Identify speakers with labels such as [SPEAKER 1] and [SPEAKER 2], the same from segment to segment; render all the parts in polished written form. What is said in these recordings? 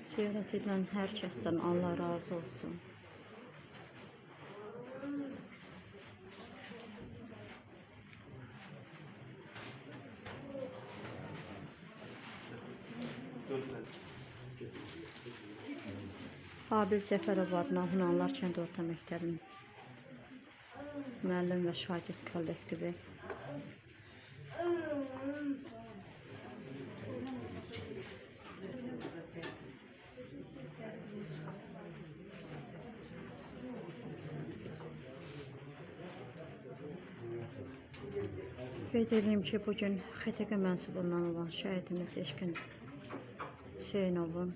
[SPEAKER 1] Ziyaret edilen herkesten Allah razı olsun. Abil Cəfərov adına Hunanlar Kənd Orta Məktəbinin müəllim və şagird kollektivi. Qeyd edeyim ki, bugün XTQ mənsubundan olan şəhidimiz Eşkin Hüseynovun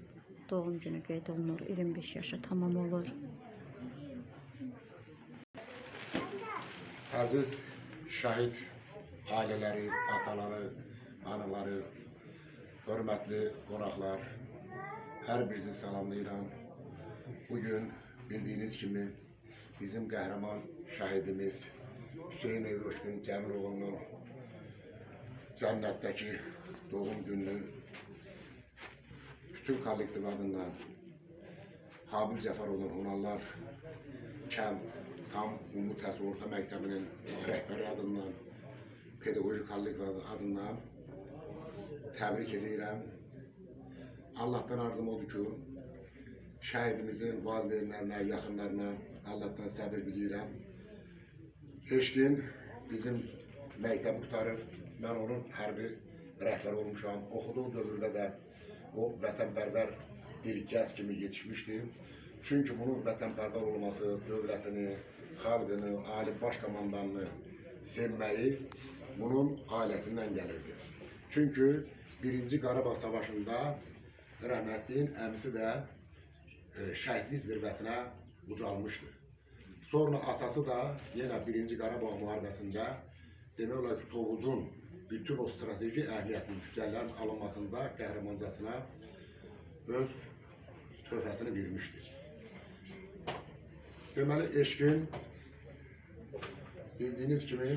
[SPEAKER 1] doğum günü qeyd olunur. 25 yaşı tamam olur.
[SPEAKER 2] Əziz şəhid ailələri, ataları, anaları, hörmətli qonaqlar, hər birinizi salamlayıram. Bugün bildiyiniz kimi bizim qəhrəman şəhidimiz Hüseyn Eşkin Cəmiloğlu'nun cənnətdəki doğum gününü bütün kollektiv adından Abil Cəfərovun Hunanlar Kənd Tam Ümumi Təhsil Orta Məktəbinin rəhbəri adından, pedaqoji kollektiv adından təbrik edirəm. Allah'tan arzum odur ki, şəhidimizin valideynlərinə, yaxınlarına Allah'tan səbir diləyirəm. Eşkin bizim məktəbi qutarıb, mən onun hərbi rəhbəri olmuşam. Oxuduğu dövrdə də o vətənpərvər bir gəz kimi yetişmişdi. Çünki bunun vətənpərvər olması, dövlətini, xalqını, ali baş komandanını sevməyi bunun ailəsindən gəlirdi. Çünki 1-ci Qarabağ Savaşında rəhmətliyin əmisi də şəhidlik zirvəsinə ucalmışdı. Sonra atası da yenə 1-ci Qarabağ müharibəsində demək olar ki, Tovuzun bütün o strateji əhliyyətli yüksəklərin alınmasında qəhrəmancasına öz töhfəsini vermişdir. Deməli, Eşkin bildiyiniz kimi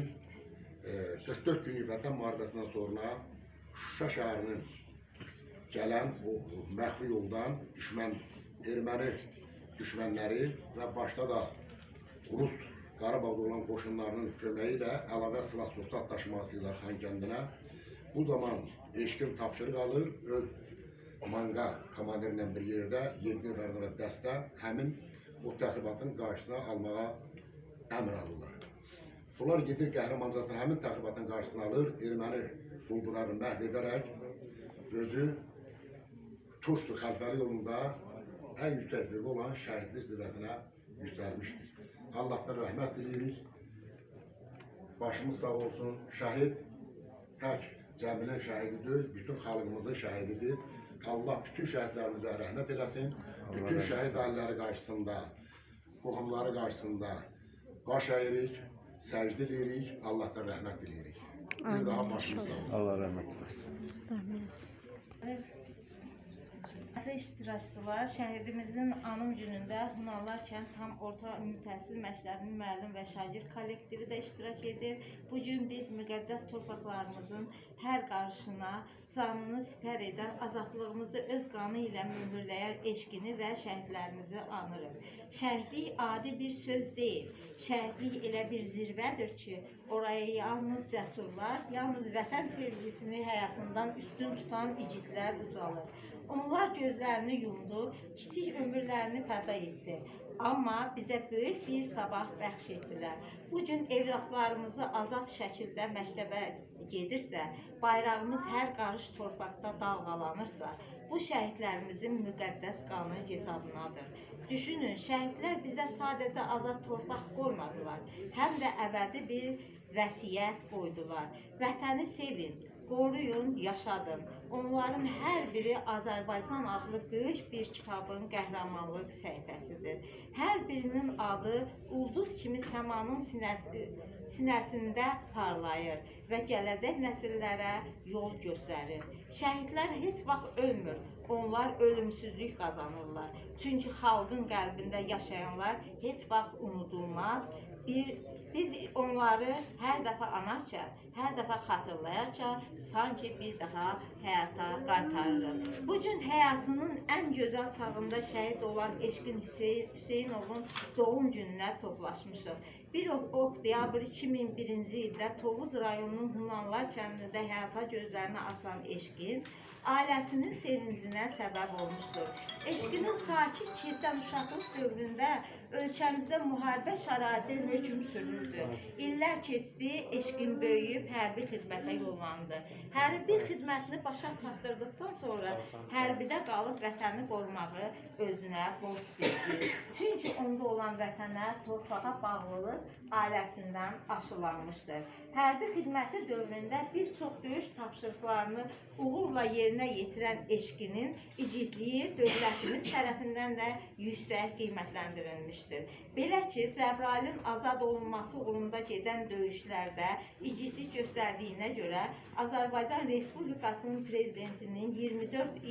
[SPEAKER 2] 44 günlük vətən müharibəsindən sonra Şuşa şəhərinin gələn o məxfi yoldan erməni düşmənləri və başda da Rus Qarabağda olan qoşunlarının köməyi ilə əlavə silah-sursat daşımasıyla Xankəndinə. Bu zaman Eşkin tapşırıq alır, öz manga komandirlə bir yerdə 7 nəfərdən dəstə həmin o təxribatın qarşısına almağa əmr alırlar. Bunlar gedir qəhrəmancasına həmin təxribatın qarşısını alır, erməni quldularını məhv edərək özü Tursu xəlfəli yolunda ən yüksək zirvə olan şəhidlik zirvəsinə yüksəlmişdir. Allah'tan rəhmət diləyirik. Başımız sağ olsun. Şəhid tək Cəmilin şəhidi deyil, bütün xalqımızın şəhididir. Allah bütün şəhidlərimizə rəhmət eləsin. Bütün şəhid ailələri qarşısında, qohumları qarşısında baş əyirik, səcdə edirik, Allah'tan rəhmət diləyirik. Bir daha başımız sağ olsun.
[SPEAKER 3] Allah rəhmət eləsin.
[SPEAKER 4] İştirakçılar, şəhidimizin anım günündə Hunanlar Kənd Tam Orta Ümumi Təhsil Məktəbinin müəllim və şagird kollektivi də iştirak edir. Bugün biz müqəddəs torpaqlarımızın hər qarşına canını sipər edən, azadlığımızı öz qanı ilə mühürləyən Eşkini və şəhidlərimizi anırıq. Şəhidlik adi bir söz deyil. Şəhidlik elə bir zirvədir ki, oraya yalnız cəsurlar, yalnız vətən sevgisini həyatından üstün tutan igidlər uzalır. Onlar gözlərini yumdu, kiçik ömürlərini fəda etdi. Amma bizə böyük bir sabah bəxş etdilər. Bugün evlatlarımızı azad şəkildə məktəbə gedirsə, bayrağımız hər qarış torpaqda dalğalanırsa, bu şəhidlərimizin müqəddəs qanı hesabınadır. Düşünün, şəhidlər bizə sadəcə azad torpaq qoymadılar, həm də əbədi bir vəsiyyət qoydular. Vətəni sevin, qoruyun, yaşadın. Onların hər biri Azərbaycan adlı böyük bir kitabın qəhrəmanlıq səhifəsidir. Hər birinin adı ulduz kimi səmanın sinəsində parlayır və gələcək nəsillərə yol göstərir. Şəhidlər heç vaxt ölmür, onlar ölümsüzlük qazanırlar. Çünki xalqın qəlbində yaşayanlar heç vaxt unudulmaz bir Biz onları hər dəfə anarkən, hər dəfə xatırlayarkən sanki bir daha həyata qaytarırıq. Bu gün həyatının ən gözəl çağında şəhid olan Eşqin Hüseynovun doğum gününə toplaşmışıq. 1 oktyabr 2001-ci ildə Tovuz rayonunun Hunanlar kəndində həyata gözlərini açan Eşqin ailəsinin sevincinə səbəb olmuşdur. Eşqinin sakit keçən uşaqlıq dövründə ölkəmizdə müharibə şəraiti hökm sürürdü. İllər keçdi, Eşqin böyüyüb hərbi xidmətə yollandı. Hərbi xidmətini başa çatdırdıqdan sonra hərbidə qalıb vətəni qorumağı özünə borc bildi. Çünki onda olan vətənə, torpağa bağlılıq ailəsindən aşılanmışdır. Hərbi xidməti dövründə bir çox döyüş tapşırıqlarını uğurla yerinə yetirən Eşqinin igidliyi dövlətimiz tərəfindən də yüksək qiymətləndirilmişdir. Belə ki, Cəbrayılın azad olunması uğrunda gedən döyüşlərdə igidlik göstərdiyinə görə Azərbaycan Respublikasının Prezidentinin 24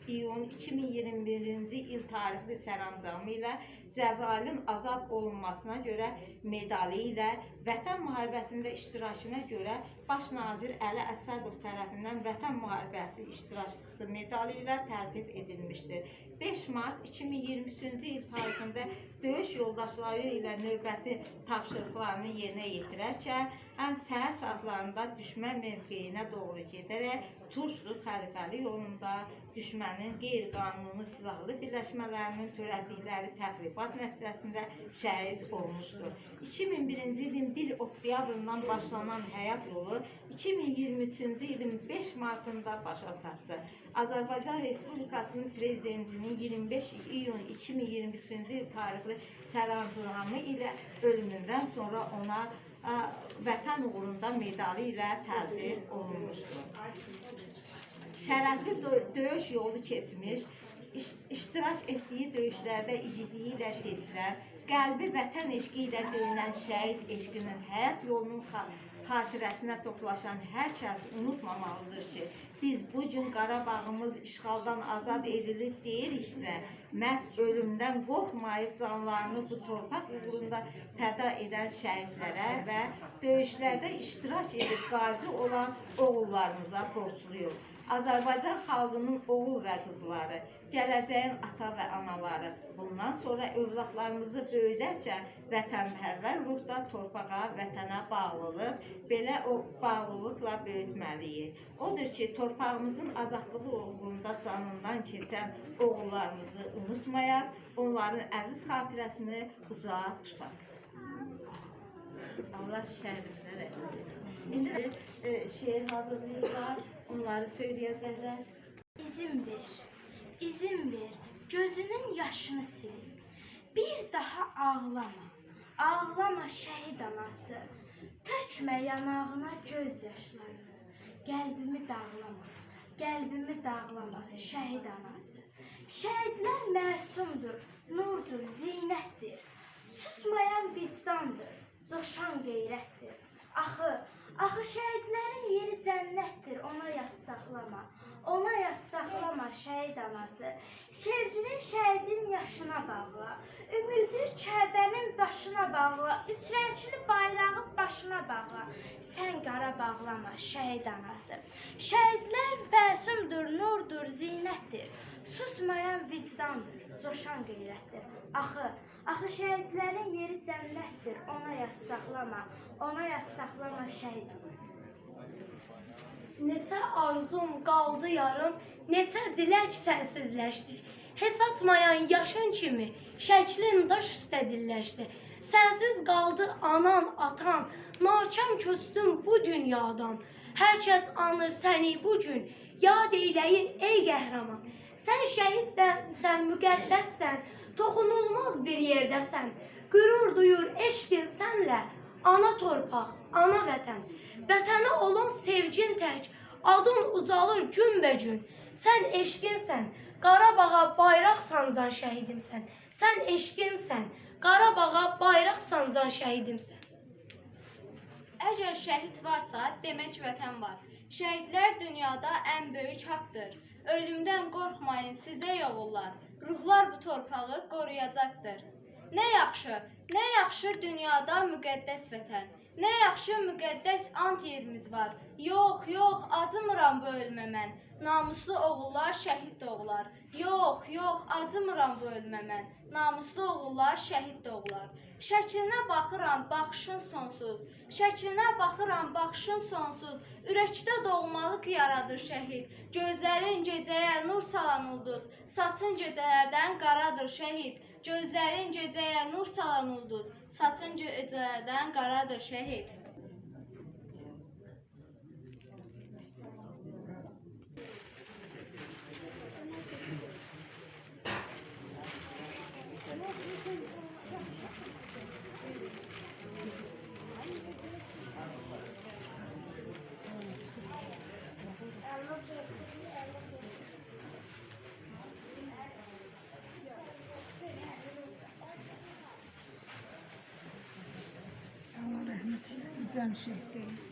[SPEAKER 4] iyun 2021-ci il tarixli sərəncamı ilə Cəbrayılın azad olunmasına görə medalı ilə Vətən müharibəsində iştirakına görə Baş nazir Əli Əsədov tərəfindən Vətən müharibəsi iştirakçısı medalı ilə təltif edilmişdir. 5 mart 2023-cü il tarixində döyüş yoldaşları ilə növbəti tapşırıqlarını yerinə yetirərkən ən səhər saatlarında düşmən mövqeyinə doğru gedərək Turşlu xəlifəli yolunda düşmənin qeyri-qanuni silahlı birləşmələrinin törətdikləri təxribat nəticəsində şəhid olmuşdur. 2001-ci ilin 1 oktyabrından başlanan həyat yolu 2023-cü ilin 5 martında başa çatdı. Azərbaycan Respublikasının Prezidentinin 25 iyun 2023-cü il tarixli sərəncamı ilə ölümündən sonra ona Vətən uğrunda medalı ilə təltif olunmuşdur. Şərəfli döyüş yolu keçmiş, iştirak etdiyi döyüşlərdə igidliyi ilə seçilən, qəlbi vətən eşqi ilə döyünən şəhid Eşqinin həyat yolunun xatirəsinə toplaşan hər kəs unutmamalıdır ki, biz bu gün Qarabağımız işğaldan azad edilib deyiriksə, məhz ölümdən qorxmayıb canlarını bu torpaq uğrunda fəda edən şəhidlərə və döyüşlərdə iştirak edib qazi olan oğullarımıza borcluyuq. Azərbaycan xalqının oğul və qızları, gələcəyin ata və anaları, bundan sonra övladlarımızı böyüdərkən vətənpərvər ruhda torpağa, vətənə bağlılıq, belə o bağlılıqla böyütməliyik. Odur ki, torpağımızın azadlığı uğrunda canından keçən oğullarımızı unutmayaq, onların əziz xatirəsini ucağa tutaq. Allah şəhidlər etsin. İndi şeir hazırlayırlar, onları söyləyəcəklər.
[SPEAKER 3] İzin ver, gözünün yaşını sil. Bir daha ağlama şəhid anası. Tökmə yanağına göz yaşlarını. Qəlbimi dağlama şəhid anası. Şəhidlər məsumdur, nurdur, zinətdir. Susmayan vicdandır, coşan qeyrətdir. Axı şəhidlərin yeri cənnətdir, ona yas saxlama. Ona yas saxlama şəhid anası. Sevginin şəhidin yaşına bağla. Ümidi Kəbənin daşına bağla. Üç rəngli bayrağı başına bağla. Sən qara bağlama şəhid anası. Şəhidlər məsumdur, nurdur, zinətdir. Susmayan vicdandır, coşan qeyrətdir. Axı şəhidlərin yeri cənnətdir, ona yas saxlama. Ona yas saxlama şəhid anası.
[SPEAKER 5] Neçə arzum qaldı yarım, neçə dilək sənsizləşdi. Hesatmayan yaşın kimi şəklin daş üstə dilləşdi. Sənsiz qaldı anan, atan, nakam köçdüm bu dünyadan. Hər kəs anır səni bu gün, yad eyləyir ey qəhrəman. Sən şəhidsən, müqəddəssən, toxunulmaz bir yerdəsən. Qürur duyur eşqin sənlə, ana torpaq, ana vətən. Vətənə olan sevgin tək, adın ucalır günbəcün. Sən eşqinsən, Qarabağa bayraq sancan şəhidimsən. Sən eşqinsən, Qarabağa bayraq sancan şəhidimsən.
[SPEAKER 6] Əgər şəhid varsa, demək vətən var. Şəhidlər dünyada ən böyük haqdır. Ölümdən qorxmayın sizə oğullar. Ruhlar bu torpağı qoruyacaqdır. Nə yaxşı, Nə yaxşı dünyada müqəddəs vətən. Nə yaxşı müqəddəs ant yerimiz var. Yox, yox, acımıram bu ölmə mən. Namuslu oğullar şəhid doğular. Yox, yox, acımıram bu ölmə mən. Namuslu oğullar şəhid doğular. Şəklinə baxıram, baxışın sonsuz. Şəklinə baxıram, baxışın sonsuz. Ürəkdə doğmalıq yaradır şəhid. Gözlərin gecəyə nur salan ulduz. Saçın gecələrdən qaradır şəhid. Gözlərin gecəyə nur salan ulduz. Saçın gecələrdən qaradır şəhid.
[SPEAKER 7] Allah rəhmət eylesin. Cəmşid deyil.